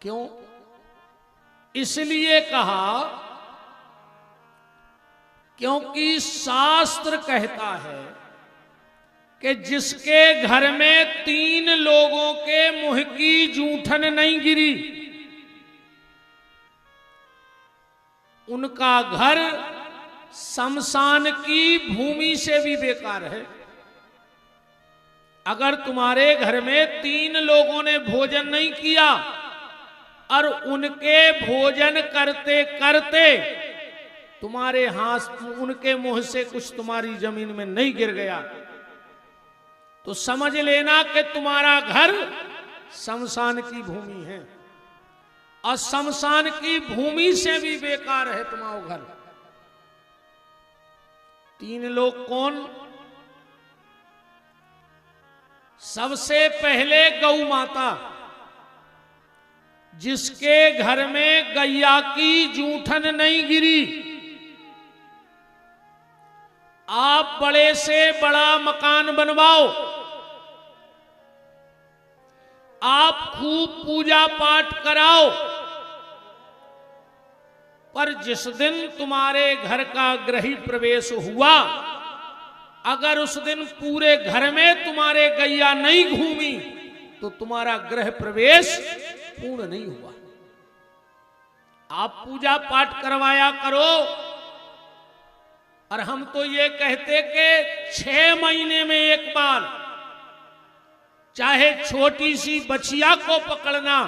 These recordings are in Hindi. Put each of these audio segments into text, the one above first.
क्यों? इसलिए कहा क्योंकि शास्त्र कहता है कि जिसके घर में 3 लोगों के मुंह की जूठन नहीं गिरी, उनका घर शमशान की भूमि से भी बेकार है। अगर तुम्हारे घर में 3 लोगों ने भोजन नहीं किया और उनके भोजन करते करते तुम्हारे हाथ, उनके मुंह से कुछ तुम्हारी जमीन में नहीं गिर गया, तो समझ लेना कि तुम्हारा घर शमशान की भूमि है, और शमशान की भूमि से भी बेकार है तुम्हारा घर। 3 लोग कौन? सबसे पहले गौ माता, जिसके घर में गैया की जूठन नहीं गिरी। आप बड़े से बड़ा मकान बनवाओ, आप खूब पूजा पाठ कराओ, पर जिस दिन तुम्हारे घर का गृह प्रवेश हुआ, अगर उस दिन पूरे घर में तुम्हारे गैया नहीं घूमी तो तुम्हारा गृह प्रवेश पूर्ण नहीं हुआ। आप पूजा पाठ करवाया करो, और हम तो ये कहते कि 6 महीने में एक बार चाहे छोटी सी बछिया को पकड़ना,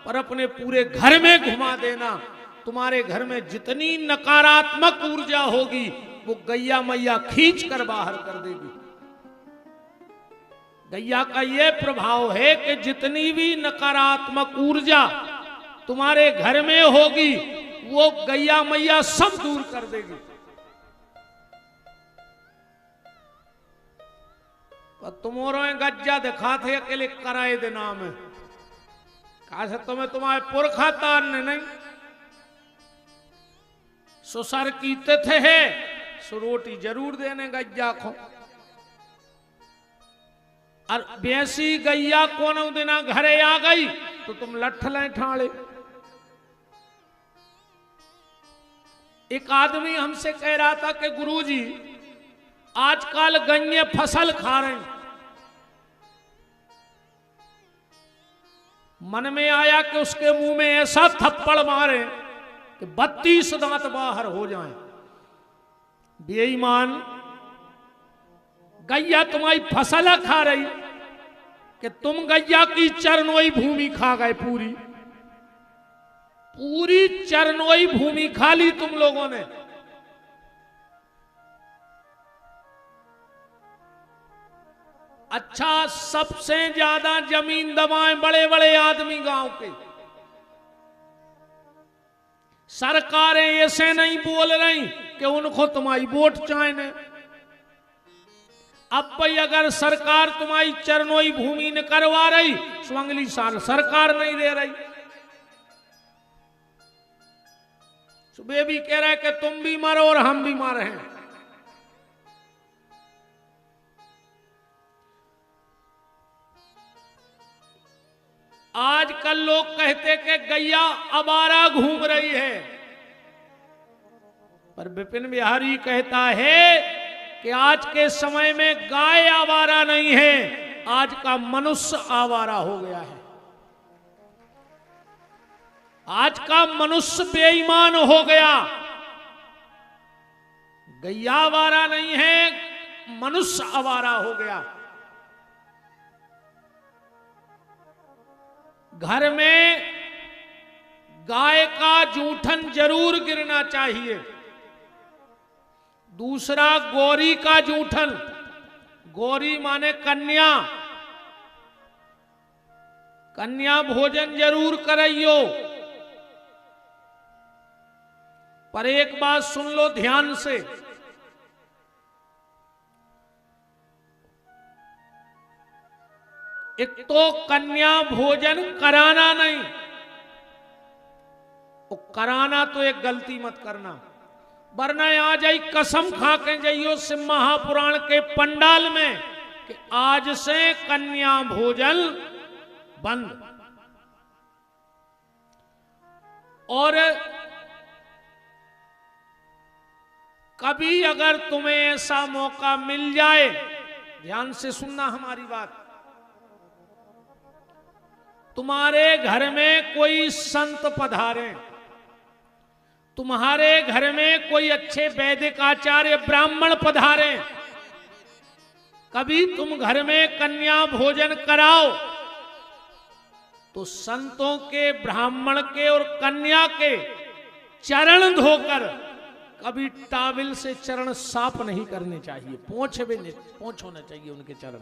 पर अपने पूरे घर में घुमा देना। तुम्हारे घर में जितनी नकारात्मक ऊर्जा होगी वो गैया मैया खींच कर बाहर कर देगी। गैया का ये प्रभाव है कि जितनी भी नकारात्मक ऊर्जा तुम्हारे घर में होगी वो गैया मैया सब दूर कर देगी। तुम्हारो गज्जा दिखा थे अकेले कराए देना में, कहा से तुम्हें तुम्हारे पुरखा तारने नहीं, सुसर की तिथे है सो रोटी जरूर देने गज्जा को। और बेसी गैया कोनो दिना घरे आ गई तो तुम लठ ले ठाड़े। एक आदमी हमसे कह रहा था कि गुरुजी आजकल गन्ने फसल खा रहे हैं। मन में आया कि उसके मुंह में ऐसा थप्पड़ मारे कि 32 दांत बाहर हो जाएं। बेईमान, गैया तुम्हारी फसल खा रही कि तुम गैया की चरनोई भूमि खा गए। पूरी पूरी चरनोई भूमि खा ली तुम लोगों ने। अच्छा, सबसे ज्यादा जमीन दबाएं बड़े बड़े आदमी गांव के। सरकारें ऐसे नहीं बोल रही कि उनको तुम्हारी वोट चाहिए। अब भाई अगर सरकार तुम्हारी चरनोई भूमि न करवा रही तो अगली साल सरकार नहीं दे रही। सुबह भी कह रहे कि तुम भी मरो और हम भी मर हैं। आजकल लोग कहते कि गैया आवारा घूम रही है, पर विपिन बिहारी कहता है कि आज के समय में गाय आवारा नहीं है, आज का मनुष्य आवारा हो गया है। आज का मनुष्य बेईमान हो गया। गैया आवारा नहीं है, मनुष्य आवारा हो गया। घर में गाय का जूठन जरूर गिरना चाहिए। दूसरा, गौरी का जूठन। गौरी माने कन्या। कन्या भोजन जरूर कराइयो। पर एक बात सुन लो ध्यान से, एक तो कन्या भोजन कराना नहीं, वो कराना तो एक गलती मत करना, वरना आ जाई कसम खा के जाइयो शिव महापुराण के पंडाल में कि आज से कन्या भोजन बंद। और कभी अगर तुम्हें ऐसा मौका मिल जाए, ध्यान से सुनना हमारी बात, तुम्हारे घर में कोई संत पधारे, तुम्हारे घर में कोई अच्छे वैदिक आचार्य ब्राह्मण पधारे, कभी तुम घर में कन्या भोजन कराओ, तो संतों के, ब्राह्मण के और कन्या के चरण धोकर कभी टाविल से चरण साफ नहीं करने चाहिए, पोंछ होना चाहिए उनके चरण।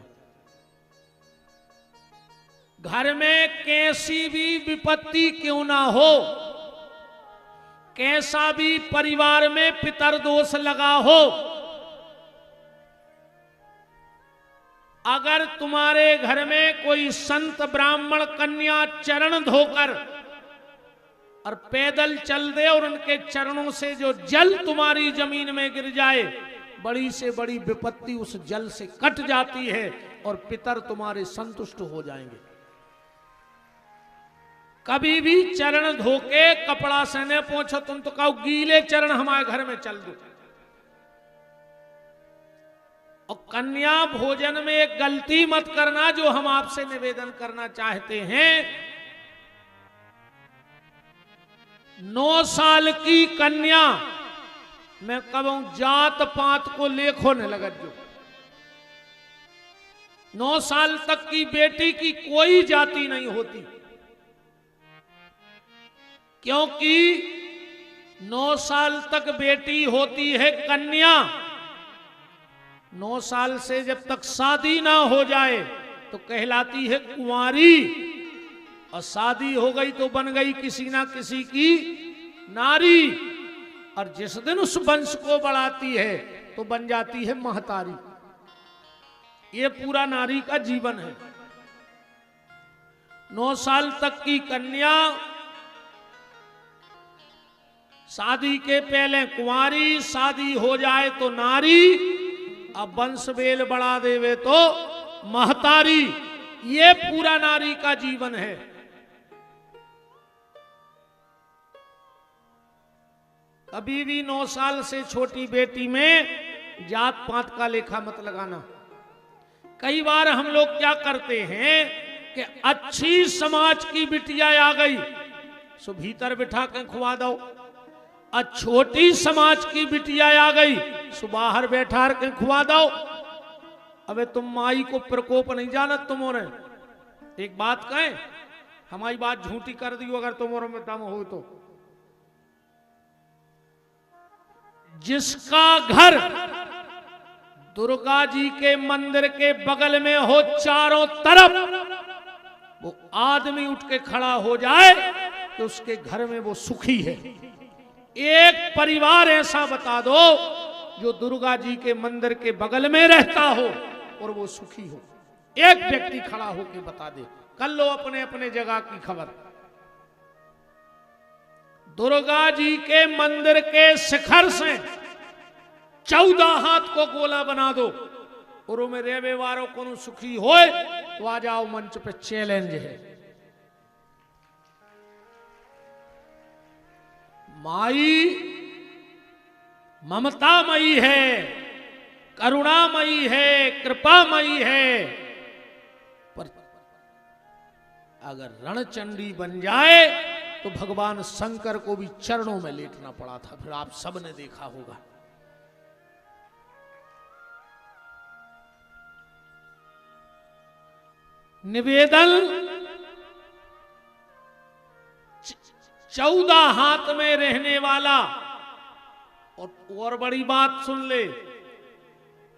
घर में कैसी भी विपत्ति क्यों ना हो, कैसा भी परिवार में पितर दोष लगा हो, अगर तुम्हारे घर में कोई संत ब्राह्मण कन्या चरण धोकर और पैदल चल दे और उनके चरणों से जो जल तुम्हारी जमीन में गिर जाए, बड़ी से बड़ी विपत्ति उस जल से कट जाती है और पितर तुम्हारे संतुष्ट हो जाएंगे। कभी भी चरण धोके कपड़ा से न पोंछो, तुम तो कहो गीले चरण हमारे घर में चल दो। और कन्या भोजन में एक गलती मत करना जो हम आपसे निवेदन करना चाहते हैं। 9 साल की कन्या, मैं कहूं जात पात को लेखो न लगत, जो 9 साल तक की बेटी की कोई जाति नहीं होती, क्योंकि 9 साल तक बेटी होती है कन्या। 9 साल से जब तक शादी ना हो जाए तो कहलाती है कुंवारी, और शादी हो गई तो बन गई किसी ना किसी की नारी, और जिस दिन उस वंश को बढ़ाती है तो बन जाती है महतारी। ये पूरा नारी का जीवन है। 9 साल तक की कन्या, शादी के पहले कुंवारी, शादी हो जाए तो नारी, अब वंश बेल बढ़ा देवे तो महतारी। ये पूरा नारी का जीवन है। कभी भी 9 साल से छोटी बेटी में जात पात का लेखा मत लगाना। कई बार हम लोग क्या करते हैं कि अच्छी समाज की बिटिया आ गई सो भीतर बिठा के खुआ दो, और छोटी समाज की बिटिया आ गई सो बाहर बैठा के खुआ दो। अबे तुम माई को प्रकोप नहीं जानत तुमने। एक बात कहें, हमारी बात झूठी कर दी अगर तुम्हारे में दम हो तो। जिसका घर दुर्गा जी के मंदिर के बगल में हो चारों तरफ, वो आदमी उठ के खड़ा हो जाए तो उसके घर में वो सुखी है। एक परिवार ऐसा बता दो जो दुर्गा जी के मंदिर के बगल में रहता हो और वो सुखी हो। एक व्यक्ति खड़ा होकर बता दे, कर लो अपने अपने जगह की खबर। दुर्गा जी के मंदिर के शिखर से 14 हाथ को गोला बना दो और में रेवे वारों को सुखी होए तो आ जाओ मंच पे, चैलेंज है। माई ममतामयी है, करुणामयी है, कृपामयी है, पर अगर रणचंडी बन जाए तो भगवान शंकर को भी चरणों में लेटना पड़ा था। फिर आप सबने देखा होगा। निवेदन 14 हाथ में रहने वाला, और बड़ी बात सुन ले,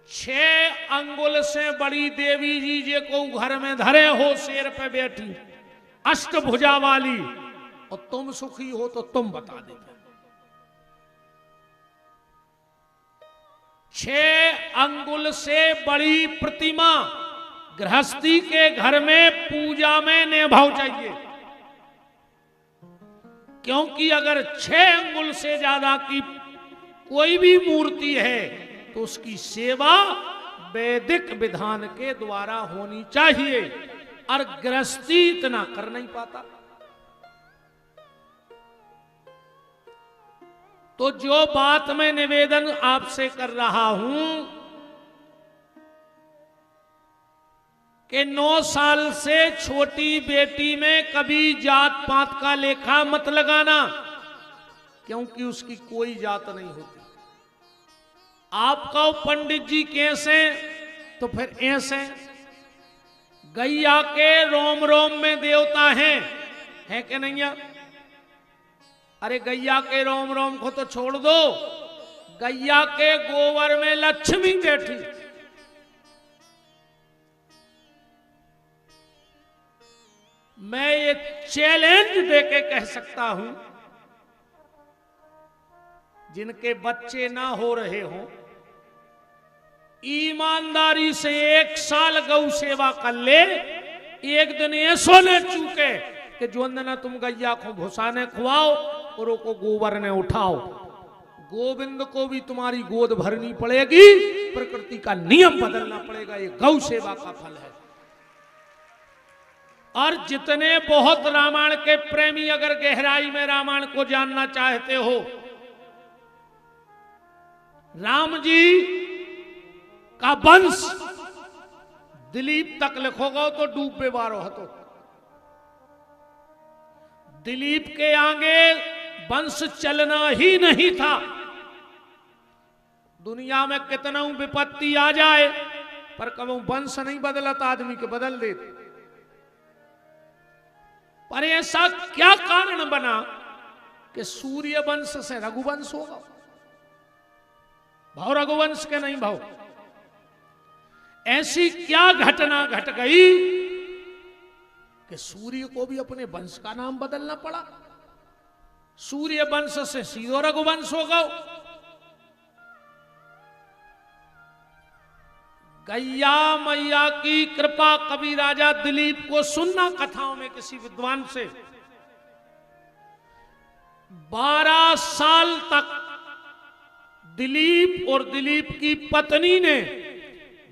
6 अंगुल से बड़ी देवी जी जे को घर में धरे हो, शेर पे बैठी अष्टभुजा वाली, और तुम सुखी हो तो तुम बता दे। 6 अंगुल से बड़ी प्रतिमा गृहस्थी के घर में पूजा में निभाव चाहिए, क्योंकि अगर 6 अंगुल से ज्यादा की कोई भी मूर्ति है तो उसकी सेवा वैदिक विधान के द्वारा होनी चाहिए, और गृहस्थी इतना कर नहीं पाता। तो जो बात मैं निवेदन आपसे कर रहा हूं कि 9 साल से छोटी बेटी में कभी जात पात का लेखा मत लगाना, क्योंकि उसकी कोई जात नहीं होती। आप कहो पंडित जी कैसे, तो फिर ऐसे। गैया के रोम रोम में देवता है कि नहीं है? अरे गैया के रोम रोम को तो छोड़ दो, गैया के गोबर में लक्ष्मी बैठी। मैं ये चैलेंज देके कह सकता हूं, जिनके बच्चे ना हो रहे हों, ईमानदारी से 1 साल गौ सेवा कर ले। एक दिन ऐसो ले चूके कि जो अंदर तुम गैया को भुसाने खुआओ और को गोबर ने उठाओ। गोविंद को भी तुम्हारी गोद भरनी पड़ेगी, प्रकृति का नियम बदलना पड़ेगा। ये गौ सेवा का फल है। और जितने बहुत रामायण के प्रेमी अगर गहराई में रामायण को जानना चाहते हो, राम जी का वंश दिलीप तक लिखोगे तो डूबे बारो हतो। दिलीप के आगे वंश चलना ही नहीं था। दुनिया में कितना विपत्ति आ जाए, पर कभी वंश नहीं बदलता, आदमी के बदल देते। पर ऐसा क्या कारण बना कि सूर्य वंश से रघुवंश होगा? भाव रघुवंश के नहीं भाव। ऐसी क्या घटना घट गई कि सूर्य को भी अपने वंश का नाम बदलना पड़ा? सूर्य वंश से सीधो रघुवंश होगा। गैया मैया की कृपा कभी राजा दिलीप को सुनना कथाओं में किसी विद्वान से। 12 साल तक दिलीप और दिलीप की पत्नी ने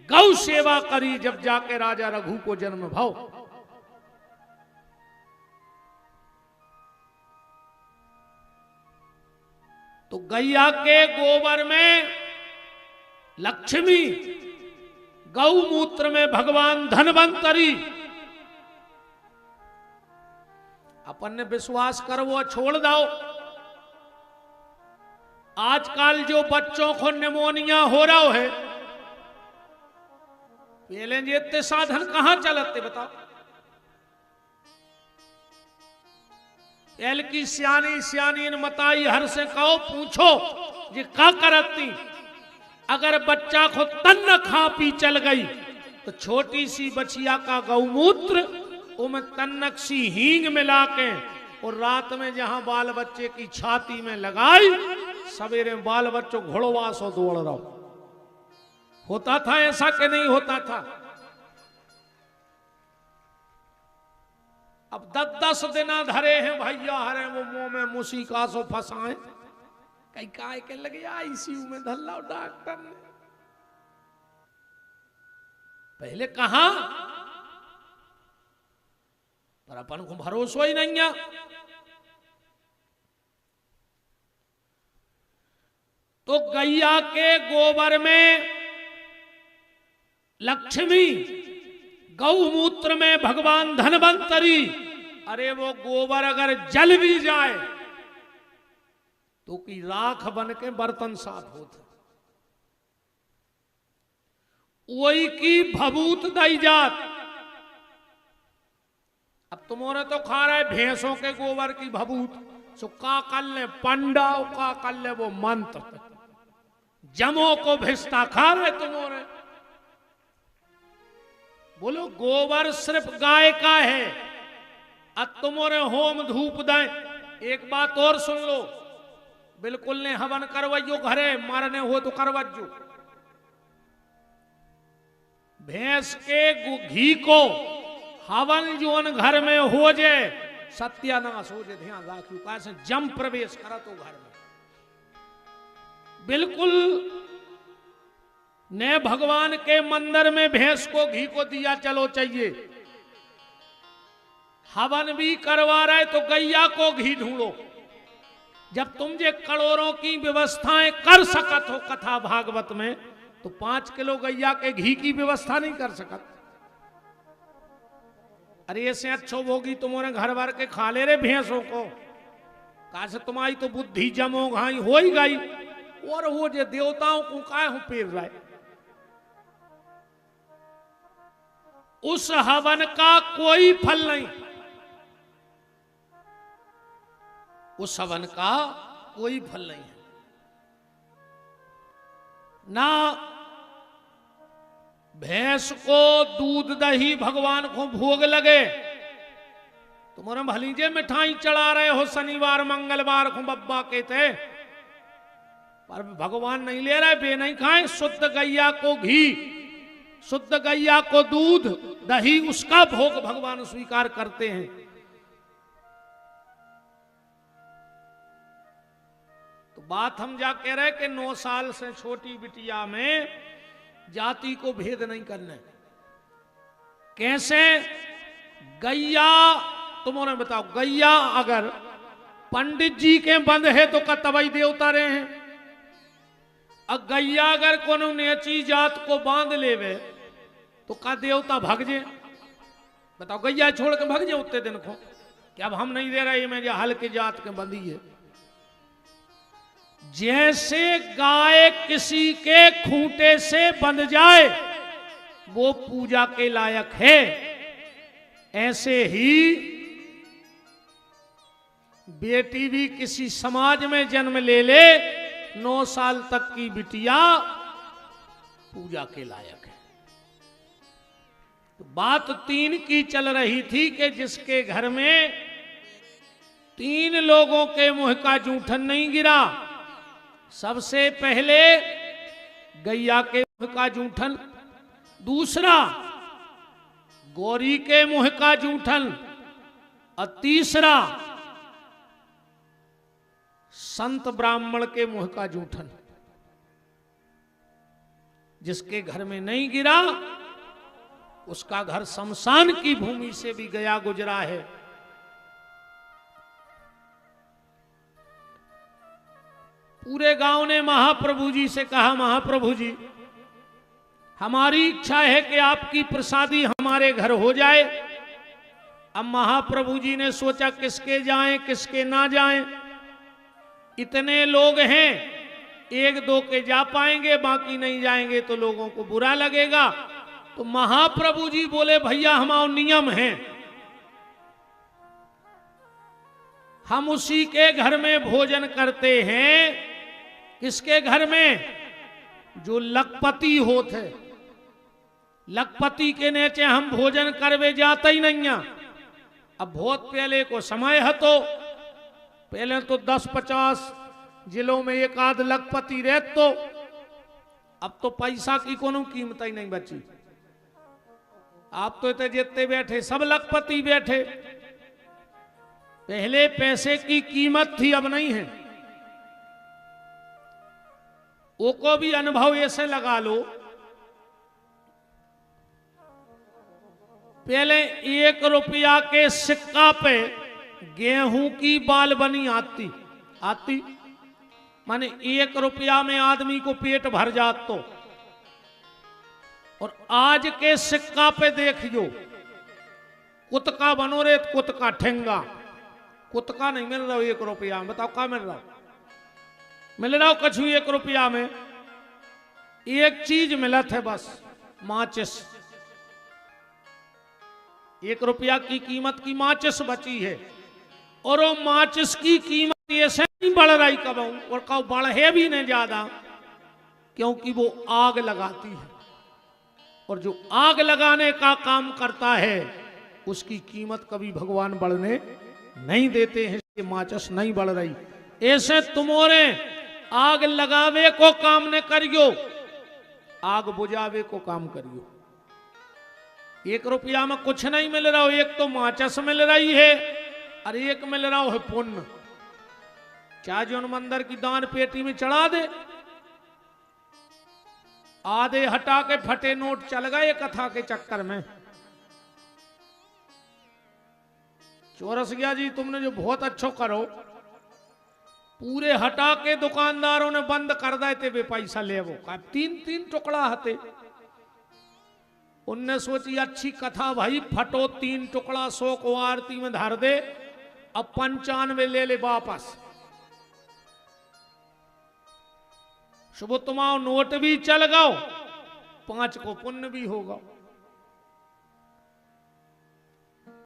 गौ सेवा करी, जब जाके राजा रघु को जन्म भाव। तो गैया के गोबर में लक्ष्मी, गौमूत्र में भगवान धनवंतरी। अपन ने विश्वास कर वो छोड़ दो। आजकल जो बच्चों को निमोनिया हो रहा है, पहले ये इतने साधन कहां चलते बताओ? एल की सियानी सियानी मताई हर से कहो पूछो ये का करती। अगर बच्चा को तन्न खा पी चल गई तो छोटी सी बचिया का गौमूत्र उनमें तन्नक सी हींग मिला के और रात में जहां बाल बच्चे की छाती में लगाई, सवेरे बाल बच्चों घोड़वास हो दौड़ रहा। होता था ऐसा कि नहीं होता था? अब 10 दिन धरे हैं भैया, हरे वो मुंह में मुसीका सो फंसाए। कई काय के लगे आईसीयू में धल्ला डॉक्टर ने। पहले कहा, पर अपन को भरोसा ही नहीं है। तो गैया के गोबर में लक्ष्मी, गौमूत्र में भगवान धनवंतरी। अरे वो गोबर अगर जल भी जाए तो की राख बन के बर्तन साफ होते। वही की भभूत दई जात। अब तुम्हारे तो खा रहे भैंसों के गोबर की भभूत, सो का कर ले पंडा, का कर ले वो मंत्र। जमो को भिस्ता खा रहे तुम्हारे। बोलो गोबर सिर्फ गाय का है, अब तुम्हारे होम धूप दें। एक बात और सुन लो, बिल्कुल ने हवन करवाइयो घरे, मारने हो तो करवाइयो। भैंस के घी को हवन जोन घर में हो जाए, सत्यानाश हो जाए। ध्यान रखियो, कैसे जम प्रवेश करा तो घर में बिल्कुल ने भगवान के मंदिर में भैंस को घी को दिया चलो चाहिए। हवन भी करवा रहे तो गैया को घी ढूंढो। जब तुम जे करोड़ों की व्यवस्थाएं कर सकत हो कथा भागवत में, तो 5 किलो गैया के घी की व्यवस्था नहीं कर सकत। अरे ऐसे अच्छो भोगी तुम्हारे घर भर के खा ले रे भैंसों को, कहा से तुम्हारी तो बुद्धि जमो घाई हो ही गई, और वो जो देवताओं को काय हो पेर रहा है। उस हवन का कोई फल नहीं, उस हवन का कोई फल नहीं है। ना भैंस को दूध दही भगवान को भोग लगे, तुम्हारे भलीजे मिठाई चढ़ा रहे हो शनिवार मंगलवार को बब्बा कहते, पर भगवान नहीं ले रहे, बे नहीं खाए। शुद्ध गैया को घी, शुद्ध गैया को दूध दही, उसका भोग भगवान स्वीकार करते हैं। तो बात हम जा कह रहे कि 9 साल से छोटी बिटिया में जाति को भेद नहीं करना। कैसे? गैया, तुम्हारे बताओ, गैया अगर पंडित जी के बंद है तो का तबई देवता रहे हैं। अब गैया अगर कोनो नेची जात को बांध लेवे तो का देवता भाग जे? बताओ, गैया छोड़ के भाग जे उतने दिन को कि अब हम नहीं दे रहे, मैं जो हल्के जात के बंदी है। जैसे गाय किसी के खूंटे से बंध जाए वो पूजा के लायक है, ऐसे ही बेटी भी किसी समाज में जन्म ले ले, 9 साल तक की बिटिया पूजा के लायक है। तो बात 3 की चल रही थी कि जिसके घर में 3 लोगों के मुंह का जूठन नहीं गिरा। सबसे पहले गैया के मुंह का जूठन, दूसरा गौरी के मुंह का जूठन, और तीसरा संत ब्राह्मण के मुंह का जूठन। जिसके घर में नहीं गिरा उसका घर शमशान की भूमि से भी गया गुजरा है। पूरे गांव ने महाप्रभु जी से कहा, महाप्रभु जी हमारी इच्छा है कि आपकी प्रसादी हमारे घर हो जाए। अब महाप्रभु जी ने सोचा किसके जाएं किसके ना जाएं। इतने लोग हैं, 1-2 के जा पाएंगे, बाकी नहीं जाएंगे तो लोगों को बुरा लगेगा। तो महाप्रभु जी बोले, भैया हमारा नियम है, हम उसी के घर में भोजन करते हैं। किसके घर में? जो लखपति होते, लखपति के नीचे हम भोजन करवे जाते ही नहीं। अब बहुत पहले को समय है, तो पहले तो 10-50 जिलों में एक आध लखपति रहते, तो अब तो पैसा की कोनो कीमत ही नहीं बची। आप तो इतने जितने बैठे सब लखपति बैठे। पहले पैसे की कीमत थी, अब नहीं है। वो को भी अनुभव ऐसे लगा लो, पहले 1 रुपया के सिक्का पे गेहूं की बाल बनी आती माने 1 रुपया में आदमी को पेट भर जात। तो और आज के सिक्का पे देखियो, कुतका बनो रे, कुतका ठेंगा, कुतका नहीं मिल रहा 1 रुपया में। बताओ क्या मिल रहा? मिल रहा कछु 1 रुपया में एक चीज मिलत है बस, माचिस। 1 रुपया की कीमत की माचिस बची है, और वो माचिस की कीमत ऐसे नहीं बढ़ रही कब, और कब बढ़े भी नहीं ज्यादा, क्योंकि वो आग लगाती है, और जो आग लगाने का काम करता है उसकी कीमत कभी भगवान बढ़ने नहीं देते हैं। ये माचिस नहीं बढ़ रही। ऐसे तुम्हारे आग लगावे को काम न करियो, आग बुझावे को काम करियो। 1 रुपया में कुछ नहीं मिल रहा हो, एक तो माचिस मिल रही है और एक मिल रहा है पुण्य। चाहे जो मंदिर की दान पेटी में चढ़ा दे, आधे हटा के फटे नोट चल गए कथा के चक्कर में। चौरसिया जी तुमने जो बहुत अच्छा करो, पूरे हटा के दुकानदारों ने बंद कर देते वे पैसा ले वो का 3-3 टुकड़ा हते। उनने सोची अच्छी कथा भाई, फटो 3 टुकड़ा 100 को आरती में धर दे, अब 95 ले ले वापस। सुबह तुम्हारा नोट भी चल गओ, 5 को पुण्य भी होगा।